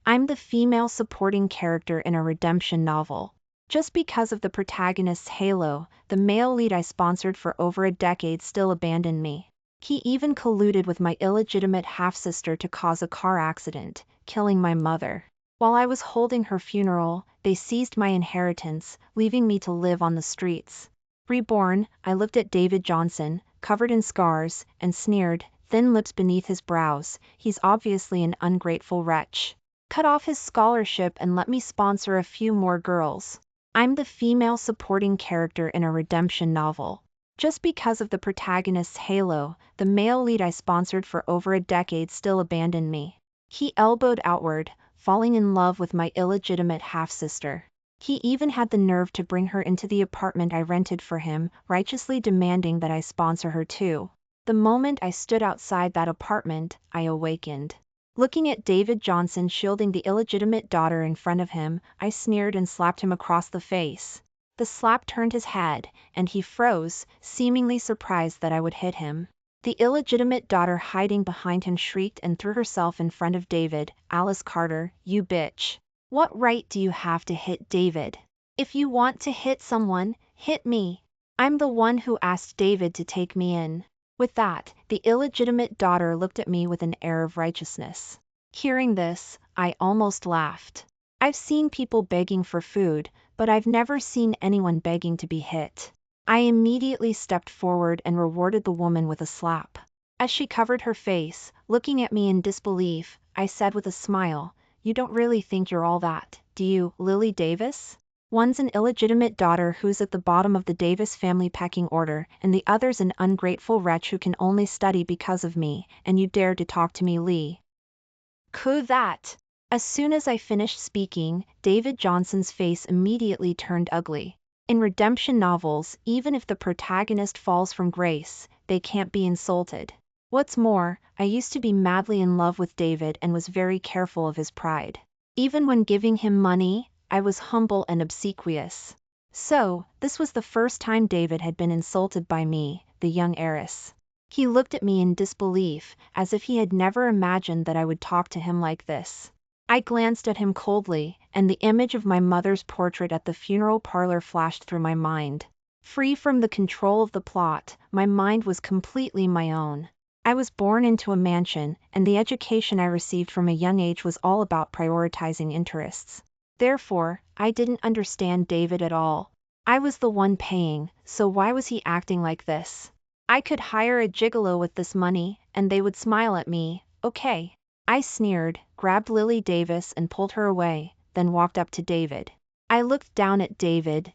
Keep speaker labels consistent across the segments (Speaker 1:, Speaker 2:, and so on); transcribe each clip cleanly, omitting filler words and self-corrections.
Speaker 1: I'm the female supporting character in a redemption novel. Just because of the protagonist's halo, the male lead I sponsored for over a decade still abandoned me. He even colluded with my illegitimate half-sister to cause a car accident, killing my mother. While I was holding her funeral, they seized my inheritance, leaving me to live on the streets. Reborn, I looked at David Johnson, covered in scars, and sneered, thin lips beneath his brows. He's obviously an ungrateful wretch. Cut off his scholarship and let me sponsor a few more girls. I'm the female supporting character in a redemption novel. Just because of the protagonist's halo, the male lead I sponsored for over a decade still abandoned me. He elbowed outward, falling in love with my illegitimate half-sister. He even had the nerve to bring her into the apartment I rented for him, righteously demanding that I sponsor her too. The moment I stood outside that apartment, I awakened. Looking at David Johnson shielding the illegitimate daughter in front of him, I sneered and slapped him across the face. The slap turned his head, and he froze, seemingly surprised that I would hit him. The illegitimate daughter hiding behind him shrieked and threw herself in front of David. Alice Carter, you bitch. What right do you have to hit David? If you want to hit someone, hit me. I'm the one who asked David to take me in. With that, the illegitimate daughter looked at me with an air of righteousness. Hearing this, I almost laughed. I've seen people begging for food, but I've never seen anyone begging to be hit. I immediately stepped forward and rewarded the woman with a slap. As she covered her face, looking at me in disbelief, I said with a smile, "You don't really think you're all that, do you, Lily Davis? One's an illegitimate daughter who's at the bottom of the Davis family pecking order, and the other's an ungrateful wretch who can only study because of me, and you dare to talk to me, Lee." Coo that! As soon as I finished speaking, David Johnson's face immediately turned ugly. In redemption novels, even if the protagonist falls from grace, they can't be insulted. What's more, I used to be madly in love with David and was very careful of his pride. Even when giving him money, I was humble and obsequious. So, this was the first time David had been insulted by me, the young heiress. He looked at me in disbelief, as if he had never imagined that I would talk to him like this. I glanced at him coldly, and the image of my mother's portrait at the funeral parlor flashed through my mind. Free from the control of the plot, my mind was completely my own. I was born into a mansion, and the education I received from a young age was all about prioritizing interests. Therefore, I didn't understand David at all. I was the one paying, so why was he acting like this? I could hire a gigolo with this money, and they would smile at me, okay. I sneered, grabbed Lily Davis and pulled her away, then walked up to David. I looked down at David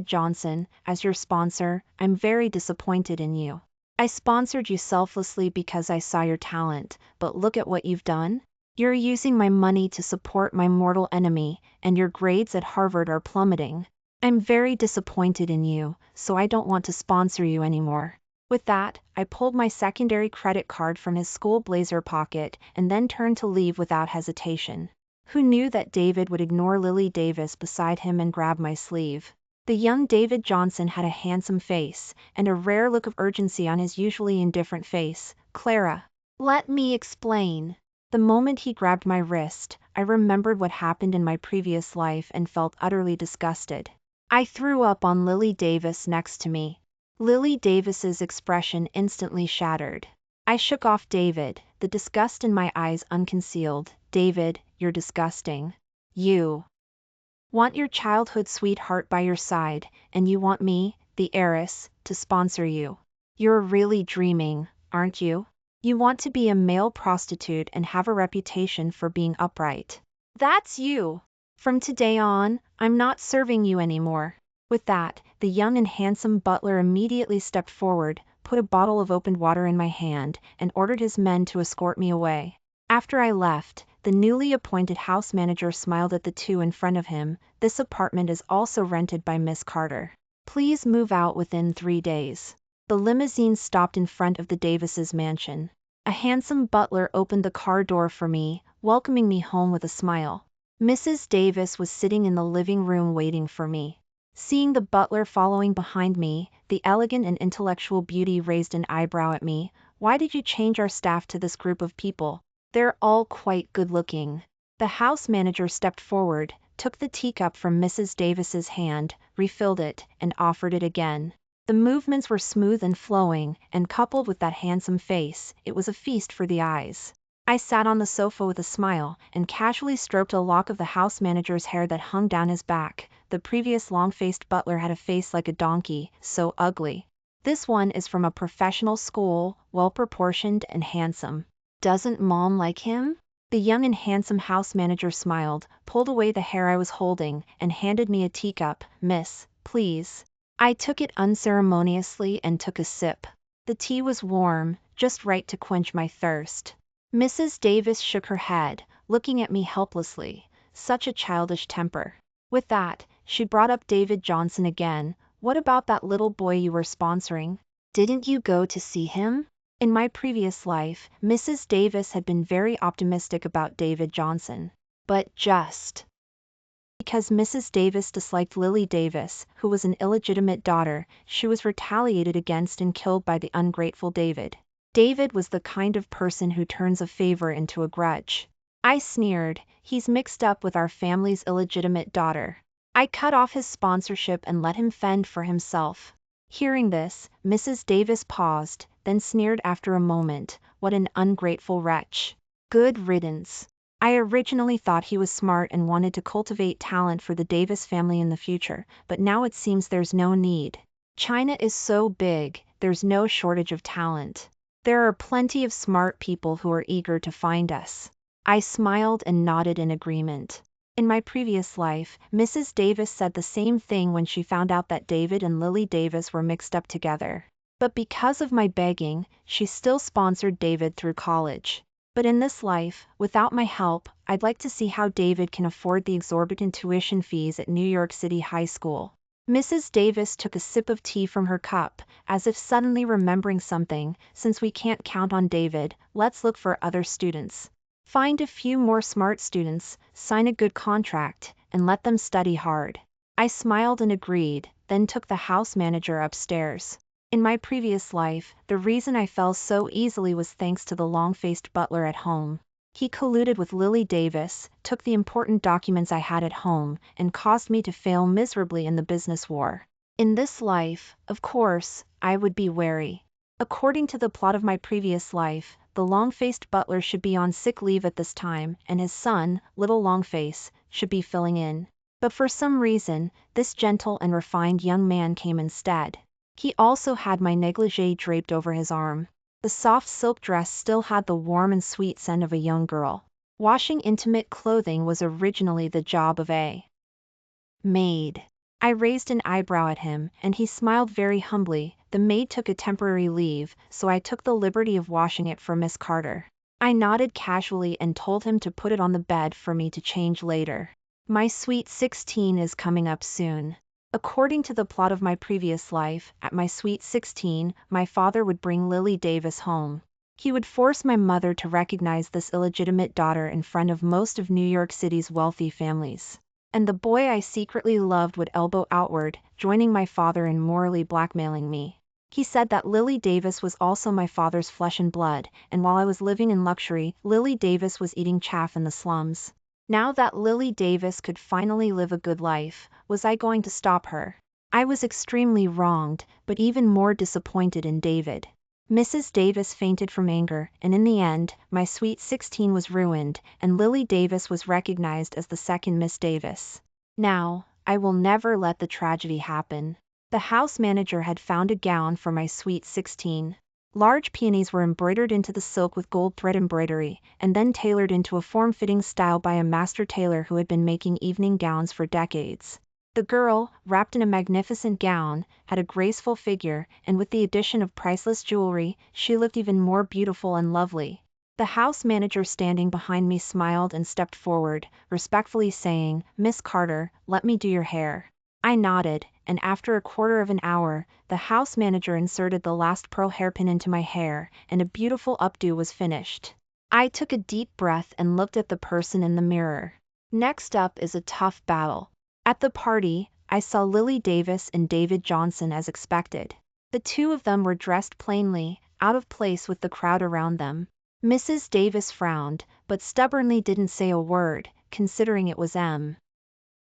Speaker 1: Johnson, as your sponsor, I'm very disappointed in you. I sponsored you selflessly because I saw your talent, but look at what you've done. You're using my money to support my mortal enemy, and your grades at Harvard are plummeting. I'm very disappointed in you, so I don't want to sponsor you anymore. With that, I pulled my secondary credit card from his school blazer pocket and then turned to leave without hesitation. Who knew that David would ignore Lily Davis beside him and grab my sleeve? The young David Johnson had a handsome face, and a rare look of urgency on his usually indifferent face. Clara, let me explain. The moment he grabbed my wrist, I remembered what happened in my previous life and felt utterly disgusted. I threw up on Lily Davis next to me. Lily Davis's expression instantly shattered. I shook off David, the disgust in my eyes unconcealed. David, you're disgusting. You want your childhood sweetheart by your side, and you want me, the heiress, to sponsor you. You're really dreaming, aren't you? You want to be a male prostitute and have a reputation for being upright. That's you. From today on, I'm not serving you anymore. With that, the young and handsome butler immediately stepped forward, put a bottle of opened water in my hand, and ordered his men to escort me away. After I left, the newly appointed house manager smiled at the two in front of him. This apartment is also rented by Miss Carter. Please move out within 3 days. The limousine stopped in front of the Davises' mansion. A handsome butler opened the car door for me, welcoming me home with a smile. Mrs. Davis was sitting in the living room waiting for me. Seeing the butler following behind me, the elegant and intellectual beauty raised an eyebrow at me. Why did you change our staff to this group of people? They're all quite good-looking. The house manager stepped forward, took the teacup from Mrs. Davis's hand, refilled it, and offered it again. The movements were smooth and flowing, and coupled with that handsome face, it was a feast for the eyes. I sat on the sofa with a smile, and casually stroked a lock of the house manager's hair that hung down his back. The previous long-faced butler had a face like a donkey, so ugly. This one is from a professional school, well-proportioned and handsome. Doesn't Mom like him? The young and handsome house manager smiled, pulled away the hair I was holding, and handed me a teacup. Miss, please. I took it unceremoniously and took a sip. The tea was warm, just right to quench my thirst. Mrs. Davis shook her head, looking at me helplessly. Such a childish temper. With that, she brought up David Johnson again. What about that little boy you were sponsoring? Didn't you go to see him? In my previous life, Mrs. Davis had been very optimistic about David Johnson. But just because Mrs. Davis disliked Lily Davis, who was an illegitimate daughter, she was retaliated against and killed by the ungrateful David. David was the kind of person who turns a favor into a grudge. I sneered, he's mixed up with our family's illegitimate daughter. I cut off his sponsorship and let him fend for himself. Hearing this, Mrs. Davis paused, then sneered after a moment, what an ungrateful wretch. Good riddance. I originally thought he was smart and wanted to cultivate talent for the Davis family in the future, but now it seems there's no need. China is so big, there's no shortage of talent. There are plenty of smart people who are eager to find us. I smiled and nodded in agreement. In my previous life, Mrs. Davis said the same thing when she found out that David and Lily Davis were mixed up together. But because of my begging, she still sponsored David through college. But in this life, without my help, I'd like to see how David can afford the exorbitant tuition fees at New York City High School. Mrs. Davis took a sip of tea from her cup, as if suddenly remembering something. Since we can't count on David, let's look for other students. Find a few more smart students, sign a good contract, and let them study hard. I smiled and agreed, then took the house manager upstairs. In my previous life, the reason I fell so easily was thanks to the long-faced butler at home. He colluded with Lily Davis, took the important documents I had at home, and caused me to fail miserably in the business war. In this life, of course, I would be wary. According to the plot of my previous life, the long-faced butler should be on sick leave at this time, and his son, Little Longface, should be filling in. But for some reason, this gentle and refined young man came instead. He also had my negligee draped over his arm. The soft silk dress still had the warm and sweet scent of a young girl. Washing intimate clothing was originally the job of a maid. I raised an eyebrow at him, and he smiled very humbly. The maid took a temporary leave, so I took the liberty of washing it for Miss Carter. I nodded casually and told him to put it on the bed for me to change later. My sweet 16 is coming up soon. According to the plot of my previous life, at my sweet 16, my father would bring Lily Davis home. He would force my mother to recognize this illegitimate daughter in front of most of New York City's wealthy families. And the boy I secretly loved would elbow outward, joining my father in morally blackmailing me. He said that Lily Davis was also my father's flesh and blood, and while I was living in luxury, Lily Davis was eating chaff in the slums. Now that Lily Davis could finally live a good life, was I going to stop her? I was extremely wronged, but even more disappointed in David. Mrs. Davis fainted from anger, and in the end, my sweet 16 was ruined, and Lily Davis was recognized as the second Miss Davis. Now, I will never let the tragedy happen. The house manager had found a gown for my sweet 16. Large peonies were embroidered into the silk with gold thread embroidery, and then tailored into a form-fitting style by a master tailor who had been making evening gowns for decades. The girl, wrapped in a magnificent gown, had a graceful figure, and with the addition of priceless jewelry, she looked even more beautiful and lovely. The house manager standing behind me smiled and stepped forward, respectfully saying, "Miss Carter, let me do your hair." I nodded, and after a quarter of an hour, the house manager inserted the last pearl hairpin into my hair, and a beautiful updo was finished. I took a deep breath and looked at the person in the mirror. Next up is a tough battle. At the party, I saw Lily Davis and David Johnson as expected. The two of them were dressed plainly, out of place with the crowd around them. Mrs. Davis frowned, but stubbornly didn't say a word, considering it was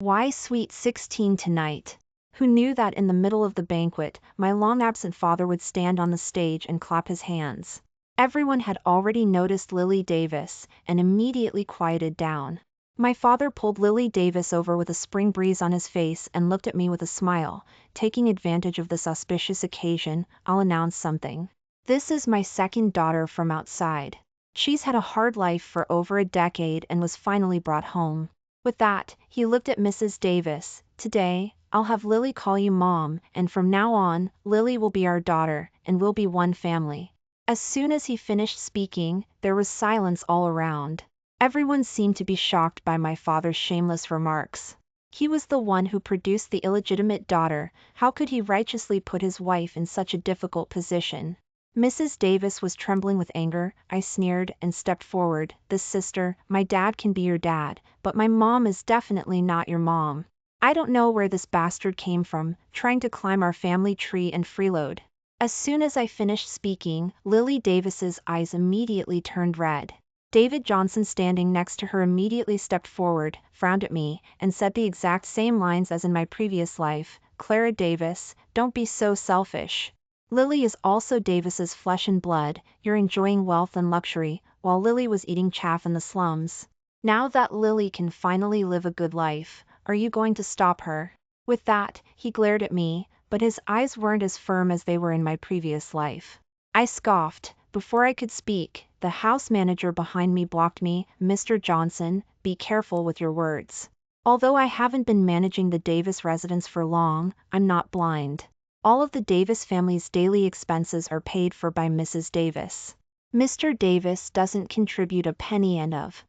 Speaker 1: why sweet 16 tonight? Who knew that in the middle of the banquet, my long-absent father would stand on the stage and clap his hands? Everyone had already noticed Lily Davis, and immediately quieted down. My father pulled Lily Davis over with a spring breeze on his face and looked at me with a smile. Taking advantage of this auspicious occasion, I'll announce something. This is my second daughter from outside. She's had a hard life for over a decade and was finally brought home. With that, he looked at Mrs. Davis. Today, I'll have Lily call you Mom, and from now on, Lily will be our daughter, and we'll be one family. As soon as he finished speaking, there was silence all around. Everyone seemed to be shocked by my father's shameless remarks. He was the one who produced the illegitimate daughter. How could he righteously put his wife in such a difficult position? Mrs. Davis was trembling with anger. I sneered and stepped forward. This sister, my dad can be your dad, but my mom is definitely not your mom. I don't know where this bastard came from, trying to climb our family tree and freeload. As soon as I finished speaking, Lily Davis's eyes immediately turned red. David Johnson, standing next to her, immediately stepped forward, frowned at me, and said the exact same lines as in my previous life. Clara Davis, don't be so selfish. Lily is also Davis's flesh and blood. You're enjoying wealth and luxury, while Lily was eating chaff in the slums. Now that Lily can finally live a good life, are you going to stop her? With that, he glared at me, but his eyes weren't as firm as they were in my previous life. I scoffed. Before I could speak, the house manager behind me blocked me. Mr. Johnson, be careful with your words. Although I haven't been managing the Davis residence for long, I'm not blind. All of the Davis family's daily expenses are paid for by Mrs. Davis. Mr. Davis doesn't contribute a penny, and of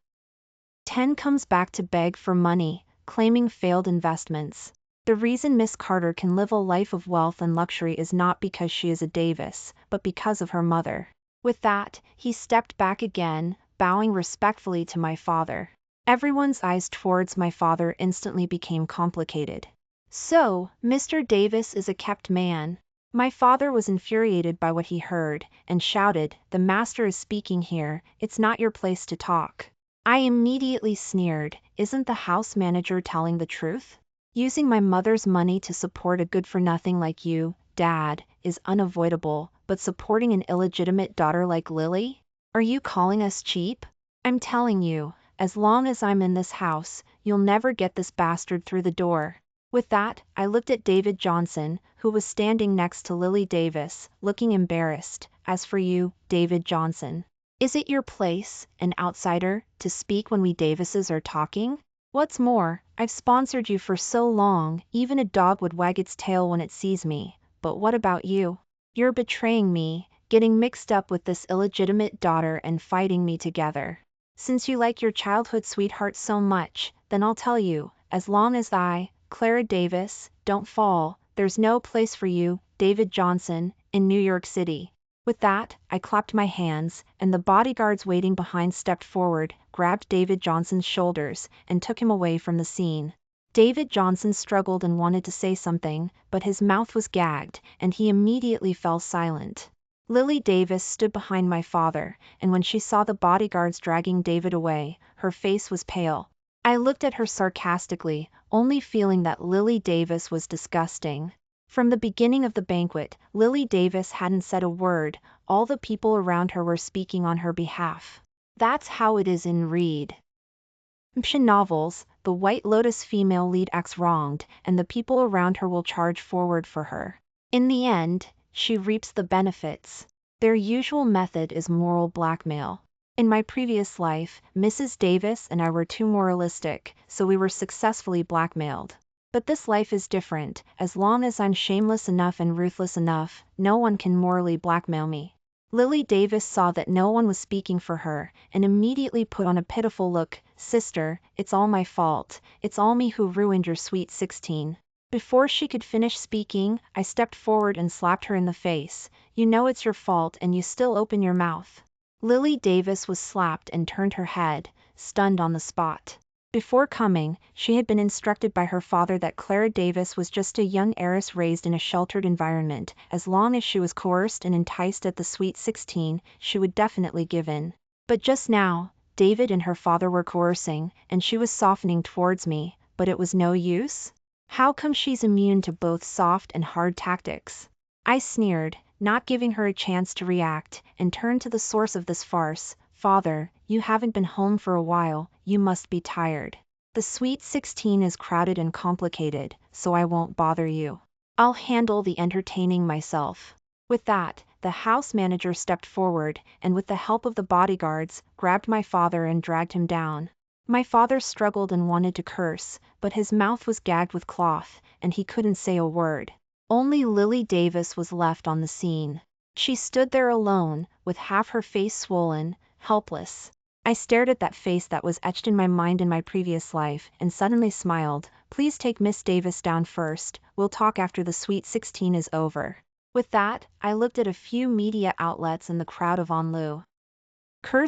Speaker 1: 10 comes back to beg for money, claiming failed investments. The reason Miss Carter can live a life of wealth and luxury is not because she is a Davis, but because of her mother. With that, he stepped back again, bowing respectfully to my father. Everyone's eyes towards my father instantly became complicated. So, Mr. Davis is a kept man. My father was infuriated by what he heard, and shouted, "The master is speaking here, it's not your place to talk." I immediately sneered, "Isn't the house manager telling the truth? Using my mother's money to support a good-for-nothing like you, Dad, is unavoidable, but supporting an illegitimate daughter like Lily? Are you calling us cheap? I'm telling you, as long as I'm in this house, you'll never get this bastard through the door." With that, I looked at David Johnson, who was standing next to Lily Davis, looking embarrassed. As for you, David Johnson, is it your place, an outsider, to speak when we Davises are talking? What's more, I've sponsored you for so long, even a dog would wag its tail when it sees me. But what about you? You're betraying me, getting mixed up with this illegitimate daughter and fighting me together. Since you like your childhood sweetheart so much, then I'll tell you, as long as I, Clara Davis, don't fall, there's no place for you, David Johnson, in New York City. With that, I clapped my hands, and the bodyguards waiting behind stepped forward, grabbed David Johnson's shoulders, and took him away from the scene. David Johnson struggled and wanted to say something, but his mouth was gagged, and he immediately fell silent. Lily Davis stood behind my father, and when she saw the bodyguards dragging David away, her face was pale. I looked at her sarcastically, only feeling that Lily Davis was disgusting. From the beginning of the banquet, Lily Davis hadn't said a word. All the people around her were speaking on her behalf. That's how it is in redemption novels. The White Lotus female lead acts wronged, and the people around her will charge forward for her. In the end, she reaps the benefits. Their usual method is moral blackmail. In my previous life, Mrs. Davis and I were too moralistic, so we were successfully blackmailed. But this life is different. As long as I'm shameless enough and ruthless enough, no one can morally blackmail me. Lily Davis saw that no one was speaking for her, and immediately put on a pitiful look. "Sister, it's all my fault. It's all me who ruined your sweet 16. Before she could finish speaking, I stepped forward and slapped her in the face. "You know it's your fault and you still open your mouth." Lily Davis was slapped and turned her head, stunned on the spot. Before coming, she had been instructed by her father that Clara Davis was just a young heiress raised in a sheltered environment. As long as she was coerced and enticed at the sweet 16, she would definitely give in. But just now, David and her father were coercing, and she was softening towards me, but it was no use? How come she's immune to both soft and hard tactics? I sneered, not giving her a chance to react, and turned to the source of this farce. Father, you haven't been home for a while, you must be tired. The Sweet 16 is crowded and complicated, so I won't bother you. I'll handle the entertaining myself. With that, the house manager stepped forward, and with the help of the bodyguards, grabbed my father and dragged him down. My father struggled and wanted to curse, but his mouth was gagged with cloth, and he couldn't say a word. Only Lily Davis was left on the scene. She stood there alone, with half her face swollen, helpless. I stared at that face that was etched in my mind in my previous life, and suddenly smiled. Please take Miss Davis down first, we'll talk after the Sweet 16 is over. With that, I looked at a few media outlets and the crowd of onlookers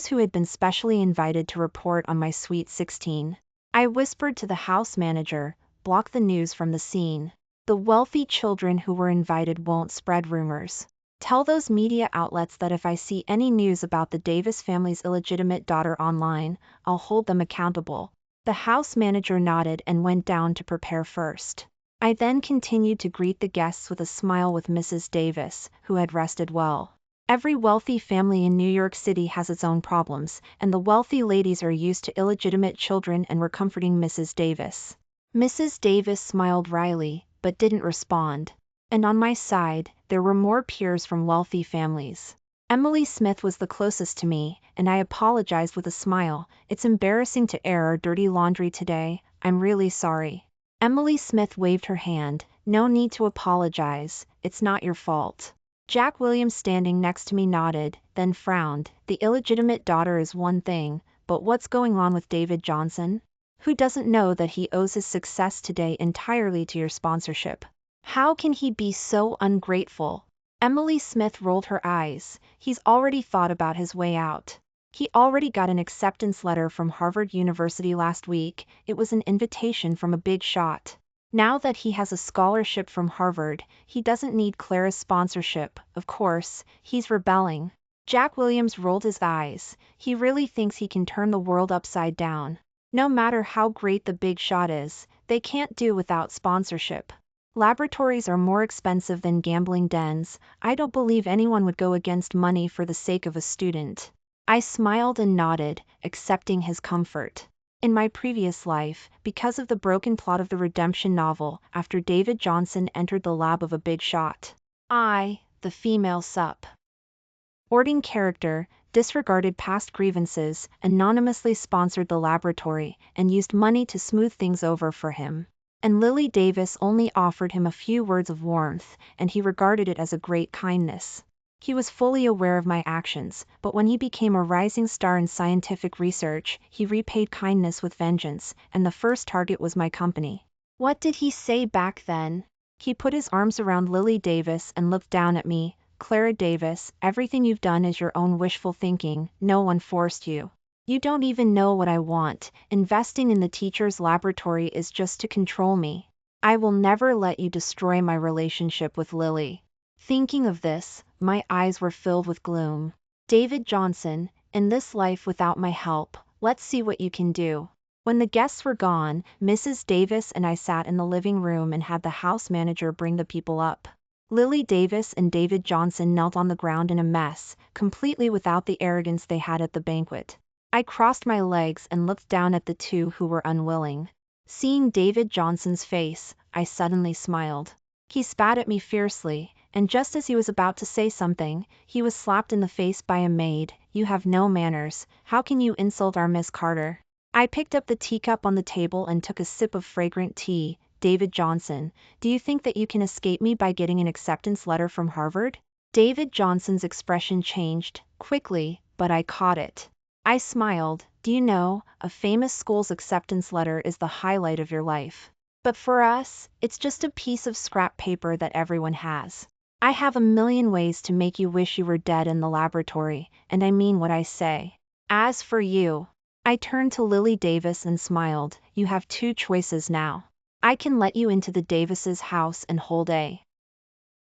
Speaker 1: who had been specially invited to report on my Sweet 16. I whispered to the house manager, block the news from the scene. The wealthy children who were invited won't spread rumors. Tell those media outlets that if I see any news about the Davis family's illegitimate daughter online, I'll hold them accountable. The house manager nodded and went down to prepare first. I then continued to greet the guests with a smile with Mrs. Davis, who had rested well. Every wealthy family in New York City has its own problems, and the wealthy ladies are used to illegitimate children and were comforting Mrs. Davis. Mrs. Davis smiled wryly, but didn't respond. And on my side, there were more peers from wealthy families. Emily Smith was the closest to me, and I apologized with a smile. It's embarrassing to air our dirty laundry today, I'm really sorry. Emily Smith waved her hand, no need to apologize, it's not your fault. Jack Williams standing next to me nodded, then frowned. The illegitimate daughter is one thing, but what's going on with David Johnson? Who doesn't know that he owes his success today entirely to your sponsorship? How can he be so ungrateful? Emily Smith rolled her eyes. He's already thought about his way out. He already got an acceptance letter from Harvard University last week. It was an invitation from a big shot. Now that he has a scholarship from Harvard, he doesn't need Clara's sponsorship. Of course, he's rebelling. Jack Williams rolled his eyes. He really thinks he can turn the world upside down. No matter how great the big shot is, they can't do without sponsorship. Laboratories are more expensive than gambling dens. I don't believe anyone would go against money for the sake of a student. I smiled and nodded, accepting his comfort. In my previous life, because of the broken plot of the redemption novel, after David Johnson entered the lab of a big shot, I, the female supporting character, disregarded past grievances, anonymously sponsored the laboratory, and used money to smooth things over for him. And Lily Davis only offered him a few words of warmth, and he regarded it as a great kindness. He was fully aware of my actions, but when he became a rising star in scientific research, he repaid kindness with vengeance, and the first target was my company. What did he say back then? He put his arms around Lily Davis and looked down at me. Clara Davis, everything you've done is your own wishful thinking, no one forced you. You don't even know what I want. Investing in the teacher's laboratory is just to control me. I will never let you destroy my relationship with Lily. Thinking of this, my eyes were filled with gloom. David Johnson, in this life without my help, let's see what you can do. When the guests were gone, Mrs. Davis and I sat in the living room and had the house manager bring the people up. Lily Davis and David Johnson knelt on the ground in a mess, completely without the arrogance they had at the banquet. I crossed my legs and looked down at the two who were unwilling. Seeing David Johnson's face, I suddenly smiled. He spat at me fiercely, and just as he was about to say something, he was slapped in the face by a maid. You have no manners. How can you insult our Miss Carter? I picked up the teacup on the table and took a sip of fragrant tea. David Johnson, do you think that you can escape me by getting an acceptance letter from Harvard? David Johnson's expression changed, quickly, but I caught it. I smiled. Do you know, a famous school's acceptance letter is the highlight of your life. But for us, it's just a piece of scrap paper that everyone has. I have a million ways to make you wish you were dead in the laboratory, and I mean what I say. As for you, I turned to Lily Davis and smiled. You have two choices now. I can let you into the Davises' house and hold a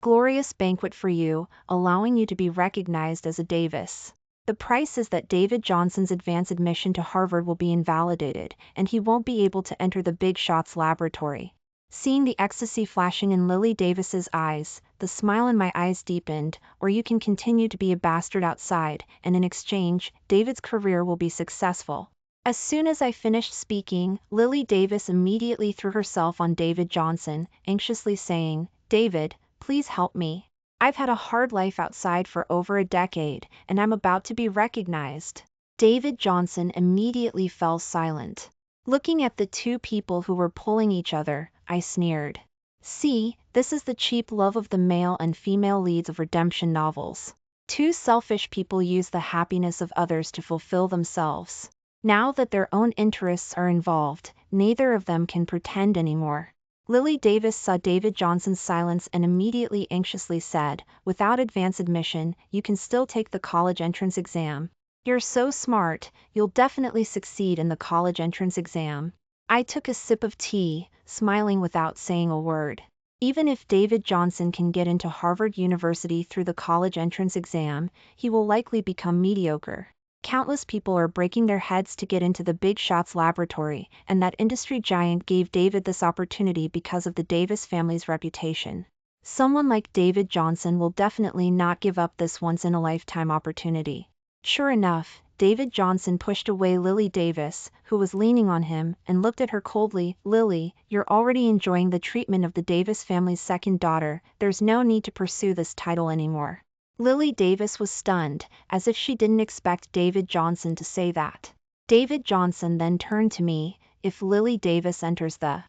Speaker 1: glorious banquet for you, allowing you to be recognized as a Davis. The price is that David Johnson's advance admission to Harvard will be invalidated, and he won't be able to enter the Big Shots laboratory. Seeing the ecstasy flashing in Lily Davis's eyes, the smile in my eyes deepened. Or you can continue to be a bastard outside, and in exchange, David's career will be successful. As soon as I finished speaking, Lily Davis immediately threw herself on David Johnson, anxiously saying, "David, please help me. I've had a hard life outside for over a decade, and I'm about to be recognized." David Johnson immediately fell silent. Looking at the two people who were pulling each other, I sneered. "See, this is the cheap love of the male and female leads of redemption novels. Two selfish people use the happiness of others to fulfill themselves. Now that their own interests are involved, neither of them can pretend anymore." Lily Davis saw David Johnson's silence and immediately anxiously said, "Without advance admission, you can still take the college entrance exam. You're so smart, you'll definitely succeed in the college entrance exam." I took a sip of tea, smiling without saying a word. Even if David Johnson can get into Harvard University through the college entrance exam, he will likely become mediocre. Countless people are breaking their heads to get into the Big Shots laboratory, and that industry giant gave David this opportunity because of the Davis family's reputation. Someone like David Johnson will definitely not give up this once-in-a-lifetime opportunity. Sure enough, David Johnson pushed away Lily Davis, who was leaning on him, and looked at her coldly. "Lily, you're already enjoying the treatment of the Davis family's second daughter. There's no need to pursue this title anymore." Lily Davis was stunned, as if she didn't expect David Johnson to say that. David Johnson then turned to me, "If Lily Davis enters the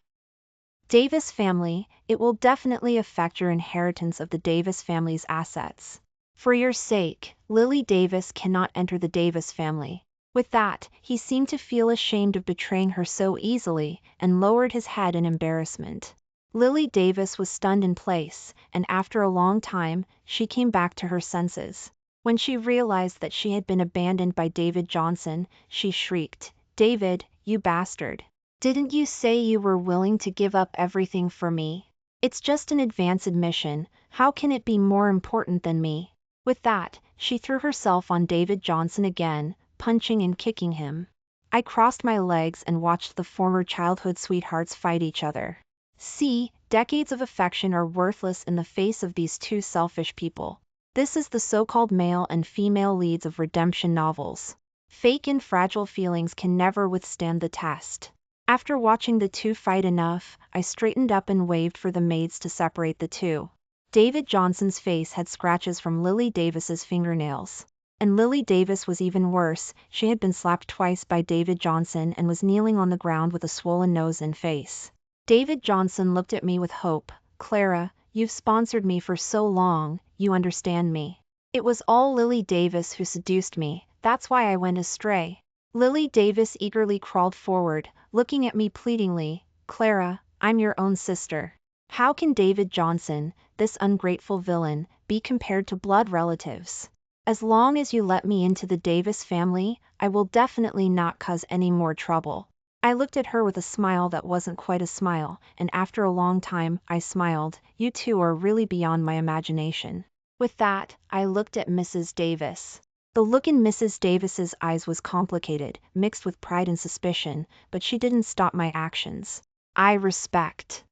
Speaker 1: Davis family, it will definitely affect your inheritance of the Davis family's assets. For your sake, Lily Davis cannot enter the Davis family." With that, he seemed to feel ashamed of betraying her so easily, and lowered his head in embarrassment. Lily Davis was stunned in place, and after a long time, she came back to her senses. When she realized that she had been abandoned by David Johnson, she shrieked, "David, you bastard. Didn't you say you were willing to give up everything for me? It's just an advance admission, how can it be more important than me?" With that, she threw herself on David Johnson again, punching and kicking him. I crossed my legs and watched the former childhood sweethearts fight each other. See, decades of affection are worthless in the face of these two selfish people. This is the so-called male and female leads of redemption novels. Fake and fragile feelings can never withstand the test. After watching the two fight enough, I straightened up and waved for the maids to separate the two. David Johnson's face had scratches from Lily Davis's fingernails. And Lily Davis was even worse, she had been slapped twice by David Johnson and was kneeling on the ground with a swollen nose and face. David Johnson looked at me with hope. "Clara, you've sponsored me for so long, you understand me. It was all Lily Davis who seduced me, that's why I went astray." Lily Davis eagerly crawled forward, looking at me pleadingly. "Clara, I'm your own sister. How can David Johnson, this ungrateful villain, be compared to blood relatives? As long as you let me into the Davis family, I will definitely not cause any more trouble." I looked at her with a smile that wasn't quite a smile, and after a long time, I smiled. "You two are really beyond my imagination." With that, I looked at Mrs. Davis. The look in Mrs. Davis's eyes was complicated, mixed with pride and suspicion, but she didn't stop my actions. I respect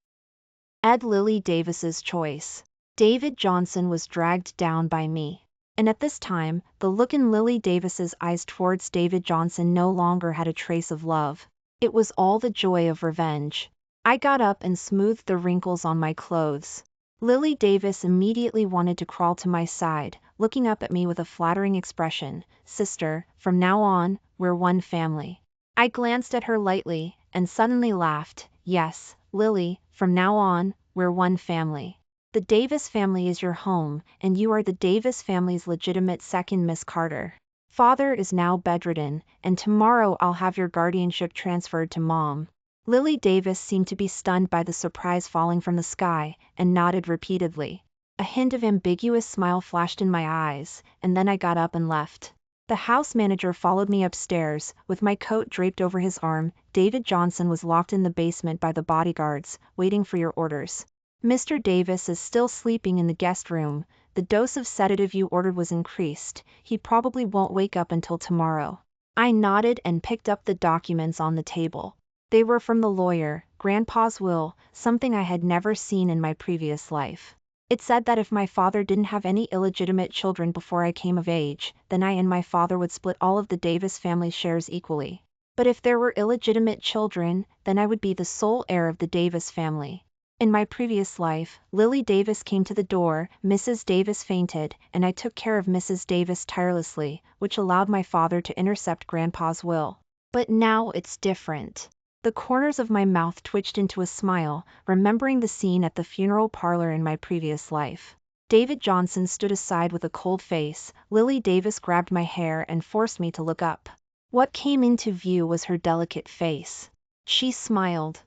Speaker 1: Lily Davis's choice. David Johnson was dragged down by me. And at this time, the look in Lily Davis's eyes towards David Johnson no longer had a trace of love. It was all the joy of revenge. I got up and smoothed the wrinkles on my clothes. Lily Davis immediately wanted to crawl to my side, looking up at me with a flattering expression. "Sister, from now on, we're one family." I glanced at her lightly, and suddenly laughed. "Yes, Lily, from now on, we're one family. The Davis family is your home, and you are the Davis family's legitimate second Miss Carter. Father is now bedridden, and tomorrow I'll have your guardianship transferred to Mom." Lily Davis seemed to be stunned by the surprise falling from the sky, and nodded repeatedly. A hint of ambiguous smile flashed in my eyes, and then I got up and left. The house manager followed me upstairs, with my coat draped over his arm. David Johnson was locked in the basement by the bodyguards, waiting for your orders. "Mr. Davis is still sleeping in the guest room. the dose of sedative you ordered was increased. He probably won't wake up until tomorrow." I nodded and picked up the documents on the table. They were from the lawyer, Grandpa's will, something I had never seen in my previous life. It said that if my father didn't have any illegitimate children before I came of age, then I and my father would split all of the Davis family shares equally. But if there were illegitimate children, then I would be the sole heir of the Davis family. In my previous life, Lily Davis came to the door, Mrs. Davis fainted, and I took care of Mrs. Davis tirelessly, which allowed my father to intercept Grandpa's will. But now it's different. The corners of my mouth twitched into a smile, remembering the scene at the funeral parlor in my previous life. David Johnson stood aside with a cold face. Lily Davis grabbed my hair and forced me to look up. What came into view was her delicate face. She smiled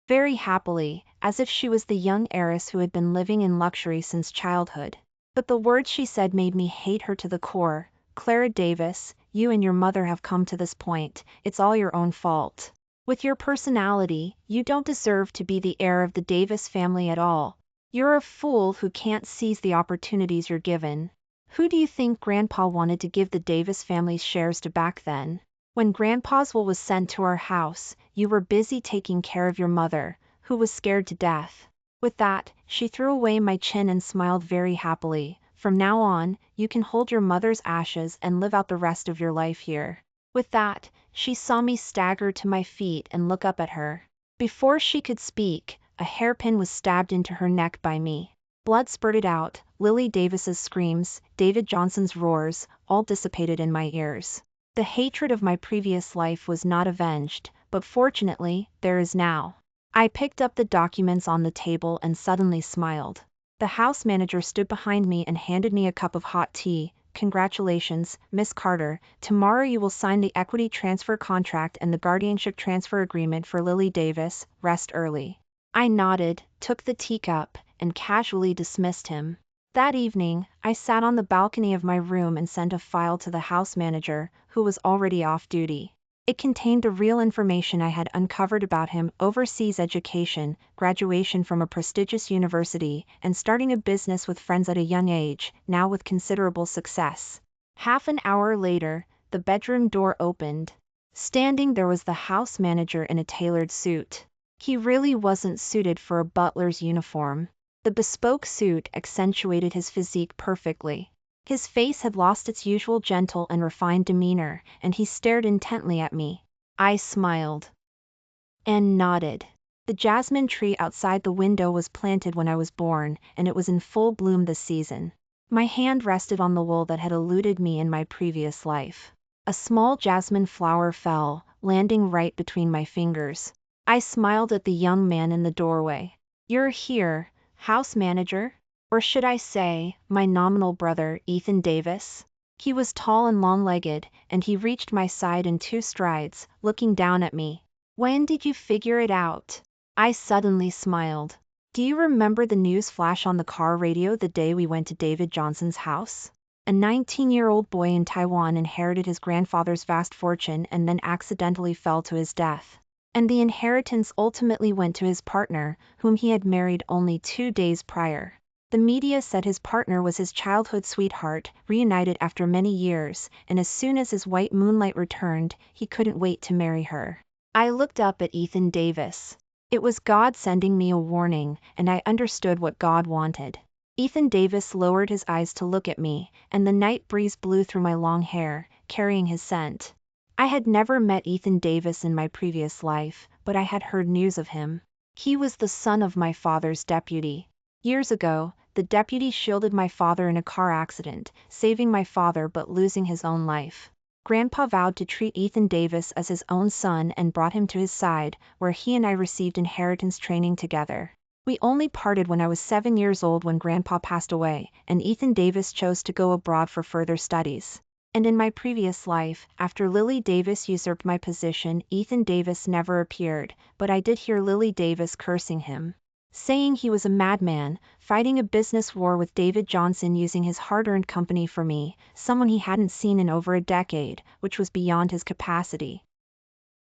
Speaker 1: very happily, as if she was the young heiress who had been living in luxury since childhood. But the words she said made me hate her to the core. "Clara Davis, you and your mother have come to this point. It's all your own fault. With your personality, you don't deserve to be the heir of the Davis family at all. You're a fool who can't seize the opportunities you're given." Who do you think Grandpa wanted to give the Davis family's shares to back then? When Grandpa's will was sent to our house, you were busy taking care of your mother, who was scared to death. With that, she threw away my chin and smiled very happily. "From now on, you can hold your mother's ashes and live out the rest of your life here." With that, she saw me stagger to my feet and look up at her. Before she could speak, a hairpin was stabbed into her neck by me. Blood spurted out, Lily Davis's screams, David Johnson's roars, all dissipated in my ears. The hatred of my previous life was not avenged, but fortunately, there is now. I picked up the documents on the table and suddenly smiled. The house manager stood behind me and handed me a cup of hot tea. "Congratulations, Miss Carter. Tomorrow you will sign the equity transfer contract and the guardianship transfer agreement for Lily Davis. Rest early." I nodded, took the teacup, and casually dismissed him. That evening, I sat on the balcony of my room and sent a file to the house manager, who was already off duty. It contained the real information I had uncovered about him: overseas education, graduation from a prestigious university, and starting a business with friends at a young age, now with considerable success. Half an hour later, the bedroom door opened. Standing there was the house manager in a tailored suit. He really wasn't suited for a butler's uniform. The bespoke suit accentuated his physique perfectly. His face had lost its usual gentle and refined demeanor, and he stared intently at me. I smiled and nodded. The jasmine tree outside the window was planted when I was born, and it was in full bloom this season. My hand rested on the wool that had eluded me in my previous life. A small jasmine flower fell, landing right between my fingers. I smiled at the young man in the doorway. "You're here, house manager?" Or should I say, my nominal brother, Ethan Davis? He was tall and long-legged, and he reached my side in 2 strides, looking down at me. "When did you figure it out?" I suddenly smiled. "Do you remember the news flash on the car radio the day we went to David Johnson's house? A 19-year-old boy in Taiwan inherited his grandfather's vast fortune and then accidentally fell to his death. And the inheritance ultimately went to his partner, whom he had married only 2 days prior. The media said his partner was his childhood sweetheart, reunited after many years, and as soon as his white moonlight returned, he couldn't wait to marry her." I looked up at Ethan Davis. It was God sending me a warning, and I understood what God wanted. Ethan Davis lowered his eyes to look at me, and the night breeze blew through my long hair, carrying his scent. I had never met Ethan Davis in my previous life, but I had heard news of him. He was the son of my father's deputy. Years ago, the deputy shielded my father in a car accident, saving my father but losing his own life. Grandpa vowed to treat Ethan Davis as his own son and brought him to his side, where he and I received inheritance training together. We only parted when I was 7 years old when Grandpa passed away, and Ethan Davis chose to go abroad for further studies. And in my previous life, after Lily Davis usurped my position, Ethan Davis never appeared, but I did hear Lily Davis cursing him, saying he was a madman, fighting a business war with David Johnson using his hard-earned company for me, someone he hadn't seen in over a decade, which was beyond his capacity.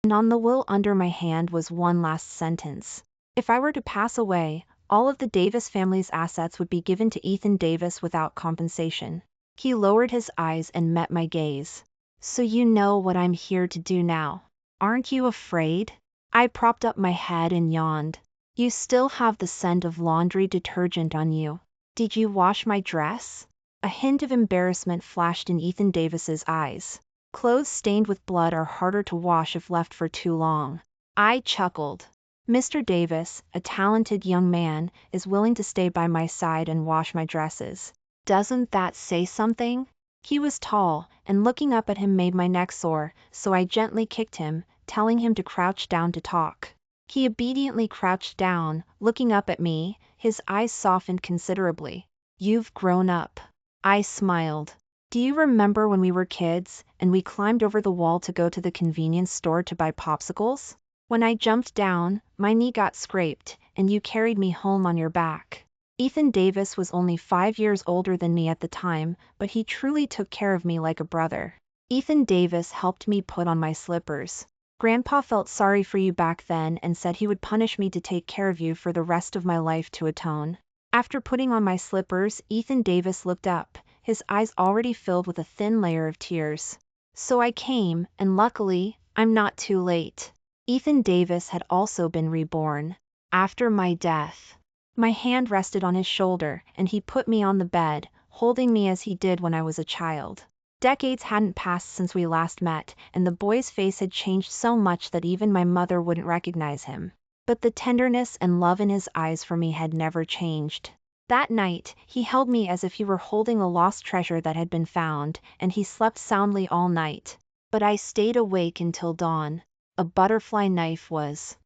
Speaker 1: And on the will under my hand was one last sentence. If I were to pass away, All of the Davis family's assets would be given to Ethan Davis without compensation. He lowered his eyes and met my gaze. So you know what I'm here to do now. Aren't you afraid? I propped up my head and yawned. You still have the scent of laundry detergent on you. Did you wash my dress? A hint of embarrassment flashed in Ethan Davis's eyes. Clothes stained with blood are harder to wash if left for too long. I chuckled. Mr. Davis, a talented young man, is willing to stay by my side and wash my dresses. Doesn't that say something? He was tall, and looking up at him made my neck sore, so I gently kicked him, telling him to crouch down to talk. He obediently crouched down, looking up at me, his eyes softened considerably. You've grown up. I smiled. Do you remember when we were kids, and we climbed over the wall to go to the convenience store to buy popsicles? When I jumped down, my knee got scraped, and you carried me home on your back. Ethan Davis was only 5 years older than me at the time, but he truly took care of me like a brother. Ethan Davis helped me put on my slippers. Grandpa felt sorry for you back then and said he would punish me to take care of you for the rest of my life to atone. After putting on my slippers, Ethan Davis looked up, his eyes already filled with a thin layer of tears. So I came, and luckily, I'm not too late. Ethan Davis had also been reborn. After my death. My hand rested on his shoulder, and he put me on the bed, holding me as he did when I was a child. Decades hadn't passed since we last met, and the boy's face had changed so much that even my mother wouldn't recognize him. But the tenderness and love in his eyes for me had never changed. That night, he held me as if he were holding a lost treasure that had been found, and he slept soundly all night. But I stayed awake until dawn. A butterfly knife was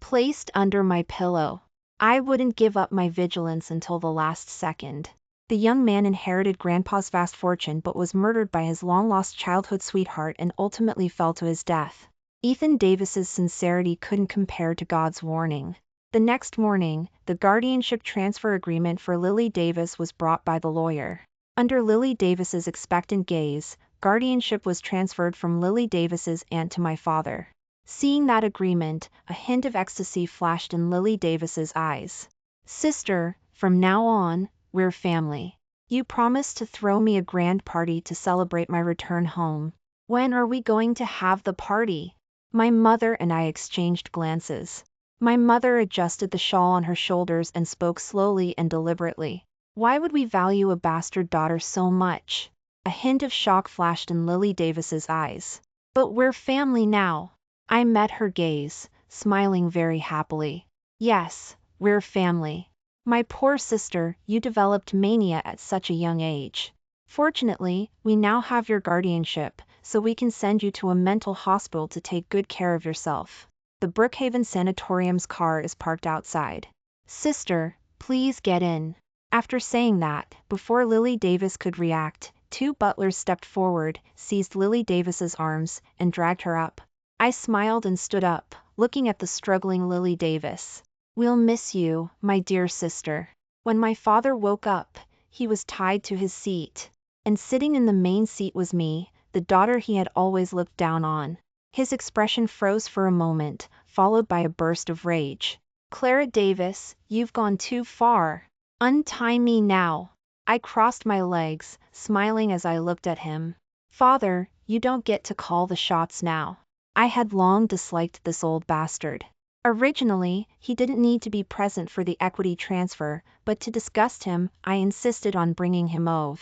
Speaker 1: placed under my pillow. I wouldn't give up my vigilance until the last second. The young man inherited Grandpa's vast fortune but was murdered by his long-lost childhood sweetheart and ultimately fell to his death. Ethan Davis's sincerity couldn't compare to God's warning. The next morning, the guardianship transfer agreement for Lily Davis was brought by the lawyer. Under Lily Davis's expectant gaze, guardianship was transferred from Lily Davis's aunt to my father. Seeing that agreement, a hint of ecstasy flashed in Lily Davis's eyes. Sister, from now on, we're family. You promised to throw me a grand party to celebrate my return home. When are we going to have the party? My mother and I exchanged glances. My mother adjusted the shawl on her shoulders and spoke slowly and deliberately. Why would we value a bastard daughter so much? A hint of shock flashed in Lily Davis's eyes. But we're family now. I met her gaze, smiling very happily. Yes, we're family. My poor sister, you developed mania at such a young age. Fortunately, we now have your guardianship, so we can send you to a mental hospital to take good care of yourself. The Brookhaven Sanatorium's car is parked outside. Sister, please get in. After saying that, before Lily Davis could react, 2 butlers stepped forward, seized Lily Davis's arms, and dragged her up. I smiled and stood up, looking at the struggling Lily Davis. We'll miss you, my dear sister. When my father woke up, he was tied to his seat. And sitting in the main seat was me, the daughter he had always looked down on. His expression froze for a moment, followed by a burst of rage. Clara Davis, you've gone too far. Untie me now. I crossed my legs, smiling as I looked at him. Father, you don't get to call the shots now. I had long disliked this old bastard. Originally, he didn't need to be present for the equity transfer, but to disgust him, I insisted on bringing him over.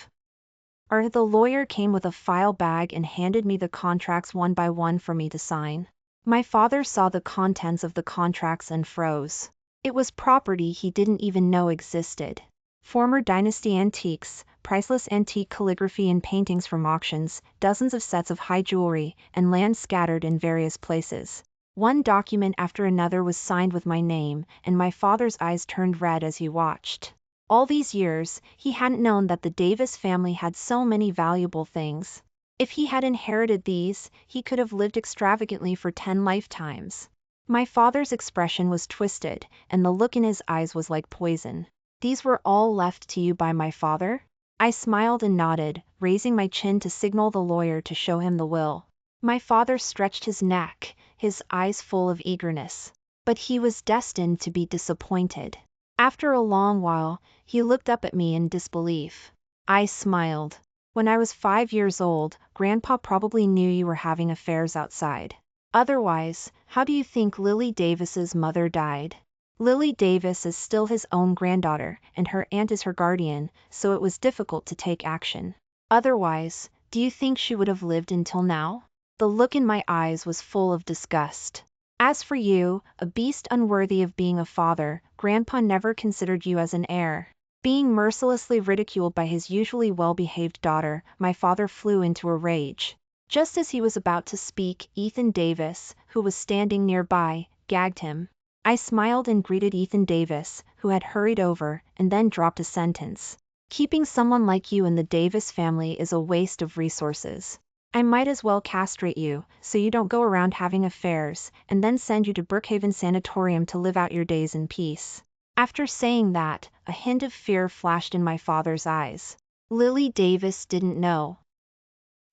Speaker 1: The lawyer came with a file bag and handed me the contracts one by one for me to sign. My father saw the contents of the contracts and froze. It was property he didn't even know existed. Former dynasty antiques, priceless antique calligraphy and paintings from auctions, dozens of sets of high jewelry, and land scattered in various places. One document after another was signed with my name, and my father's eyes turned red as he watched. All these years, he hadn't known that the Davis family had so many valuable things. If he had inherited these, he could have lived extravagantly for 10 lifetimes. My father's expression was twisted, and the look in his eyes was like poison. These were all left to you by my father? I smiled and nodded, raising my chin to signal the lawyer to show him the will. My father stretched his neck, his eyes full of eagerness. But he was destined to be disappointed. After a long while, he looked up at me in disbelief. I smiled. When I was 5 years old, Grandpa probably knew you were having affairs outside. Otherwise, how do you think Lily Davis's mother died? Lily Davis is still his own granddaughter, and her aunt is her guardian, so it was difficult to take action. Otherwise, do you think she would have lived until now? The look in my eyes was full of disgust. As for you, a beast unworthy of being a father, Grandpa never considered you as an heir. Being mercilessly ridiculed by his usually well-behaved daughter, my father flew into a rage. Just as he was about to speak, Ethan Davis, who was standing nearby, gagged him. I smiled and greeted Ethan Davis, who had hurried over, and then dropped a sentence. Keeping someone like you in the Davis family is a waste of resources. I might as well castrate you, so you don't go around having affairs, and then send you to Brookhaven Sanatorium to live out your days in peace. After saying that, a hint of fear flashed in my father's eyes. Lily Davis didn't know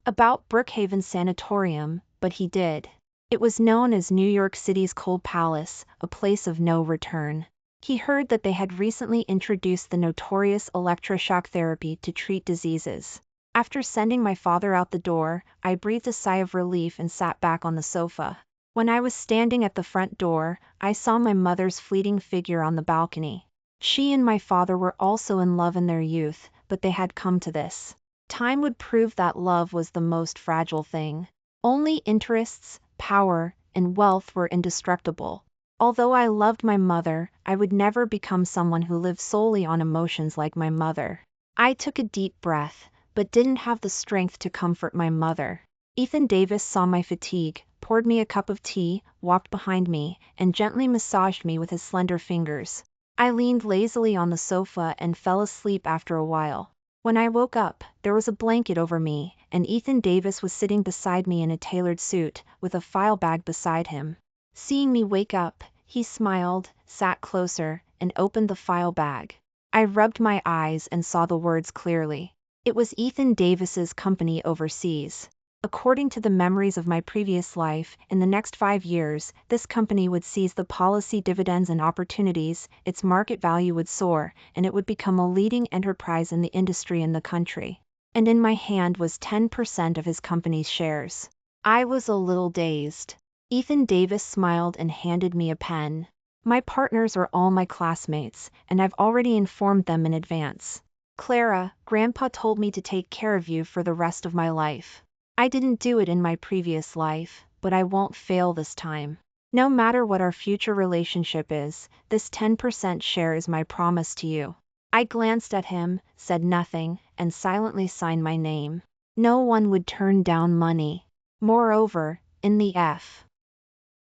Speaker 1: about Brookhaven Sanatorium, but he did. It was known as New York City's Cold Palace, a place of no return. He heard that they had recently introduced the notorious electroshock therapy to treat diseases. After sending my father out the door, I breathed a sigh of relief and sat back on the sofa. When I was standing at the front door, I saw my mother's fleeting figure on the balcony. She and my father were also in love in their youth, but they had come to this. Time would prove that love was the most fragile thing. Only interests, power, and wealth were indestructible. Although I loved my mother, I would never become someone who lived solely on emotions like my mother. I took a deep breath, but didn't have the strength to comfort my mother. Ethan Davis saw my fatigue, poured me a cup of tea, walked behind me, and gently massaged me with his slender fingers. I leaned lazily on the sofa and fell asleep after a while. When I woke up, there was a blanket over me, and Ethan Davis was sitting beside me in a tailored suit, with a file bag beside him. Seeing me wake up, he smiled, sat closer, and opened the file bag. I rubbed my eyes and saw the words clearly. It was Ethan Davis's company overseas. According to the memories of my previous life, in the next 5 years, this company would seize the policy dividends and opportunities, its market value would soar, and it would become a leading enterprise in the industry in the country. And in my hand was 10% of his company's shares. I was a little dazed. Ethan Davis smiled and handed me a pen. My partners are all my classmates, and I've already informed them in advance. Clara, Grandpa told me to take care of you for the rest of my life. I didn't do it in my previous life, but I won't fail this time. No matter what our future relationship is, this 10% share is my promise to you. I glanced at him, said nothing, and silently signed my name. No one would turn down money. Moreover, in the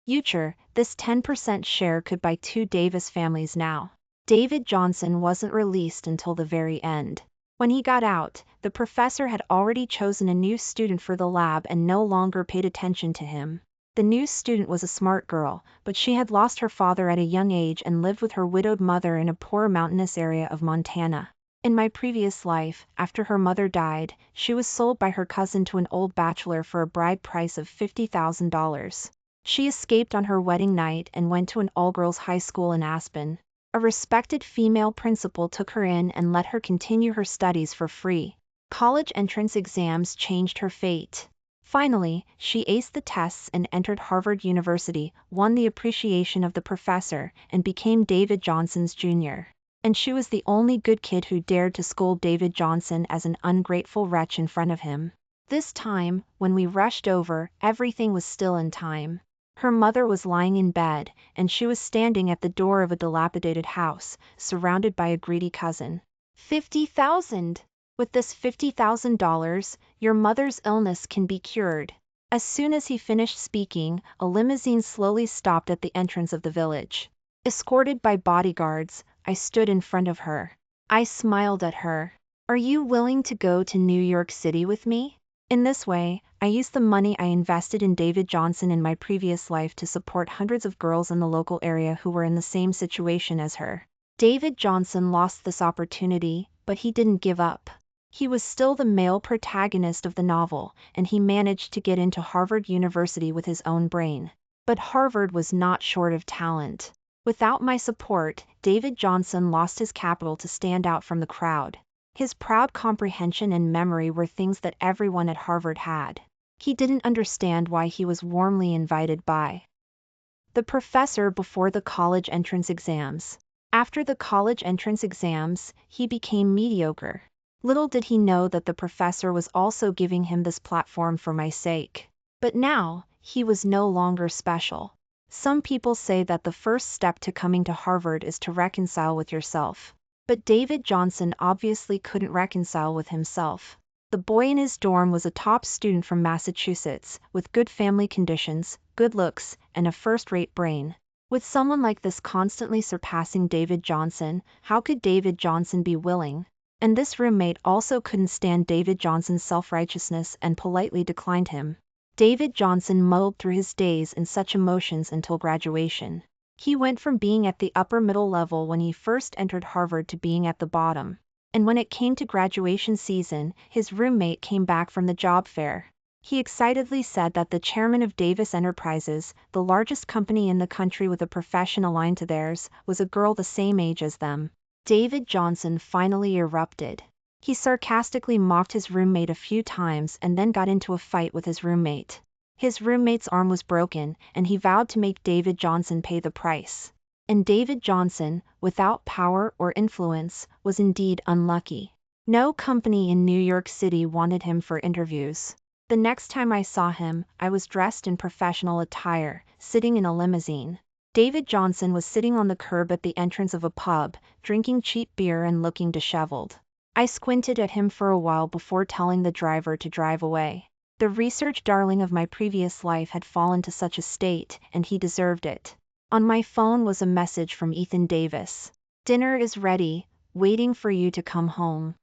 Speaker 1: future, this 10% share could buy 2 Davis families now. David Johnson wasn't released until the very end. When he got out, the professor had already chosen a new student for the lab and no longer paid attention to him. The new student was a smart girl, but she had lost her father at a young age and lived with her widowed mother in a poor mountainous area of Montana. In my previous life, after her mother died, she was sold by her cousin to an old bachelor for a bride price of $50,000. She escaped on her wedding night and went to an all-girls high school in Aspen. A respected female principal took her in and let her continue her studies for free. College entrance exams changed her fate. Finally, she aced the tests and entered Harvard University, won the appreciation of the professor, and became David Johnson's junior. And she was the only good kid who dared to scold David Johnson as an ungrateful wretch in front of him. This time, when we rushed over, everything was still in time. Her mother was lying in bed, and she was standing at the door of a dilapidated house, surrounded by a greedy cousin. $50,000! With this $50,000, your mother's illness can be cured. As soon as he finished speaking, a limousine slowly stopped at the entrance of the village. Escorted by bodyguards, I stood in front of her. I smiled at her. Are you willing to go to New York City with me? In this way, I used the money I invested in David Johnson in my previous life to support hundreds of girls in the local area who were in the same situation as her. David Johnson lost this opportunity, but he didn't give up. He was still the male protagonist of the novel, and he managed to get into Harvard University with his own brain. But Harvard was not short of talent. Without my support, David Johnson lost his capital to stand out from the crowd. His proud comprehension and memory were things that everyone at Harvard had. He didn't understand why he was warmly invited by the professor before the college entrance exams. After the college entrance exams, he became mediocre. Little did he know that the professor was also giving him this platform for my sake. But now, he was no longer special. Some people say that the first step to coming to Harvard is to reconcile with yourself. But David Johnson obviously couldn't reconcile with himself. The boy in his dorm was a top student from Massachusetts, with good family conditions, good looks, and a first-rate brain. With someone like this constantly surpassing David Johnson, how could David Johnson be willing? And this roommate also couldn't stand David Johnson's self-righteousness and politely declined him. David Johnson muddled through his days in such emotions until graduation. He went from being at the upper middle level when he first entered Harvard to being at the bottom. And when it came to graduation season, his roommate came back from the job fair. He excitedly said that the chairman of Davis Enterprises, the largest company in the country with a profession aligned to theirs, was a girl the same age as them. David Johnson finally erupted. He sarcastically mocked his roommate a few times and then got into a fight with his roommate. His roommate's arm was broken, and he vowed to make David Johnson pay the price. And David Johnson, without power or influence, was indeed unlucky. No company in New York City wanted him for interviews. The next time I saw him, I was dressed in professional attire, sitting in a limousine. David Johnson was sitting on the curb at the entrance of a pub, drinking cheap beer and looking disheveled. I squinted at him for a while before telling the driver to drive away. The research darling of my previous life had fallen to such a state, and he deserved it. On my phone was a message from Ethan Davis. "Dinner is ready, waiting for you to come home."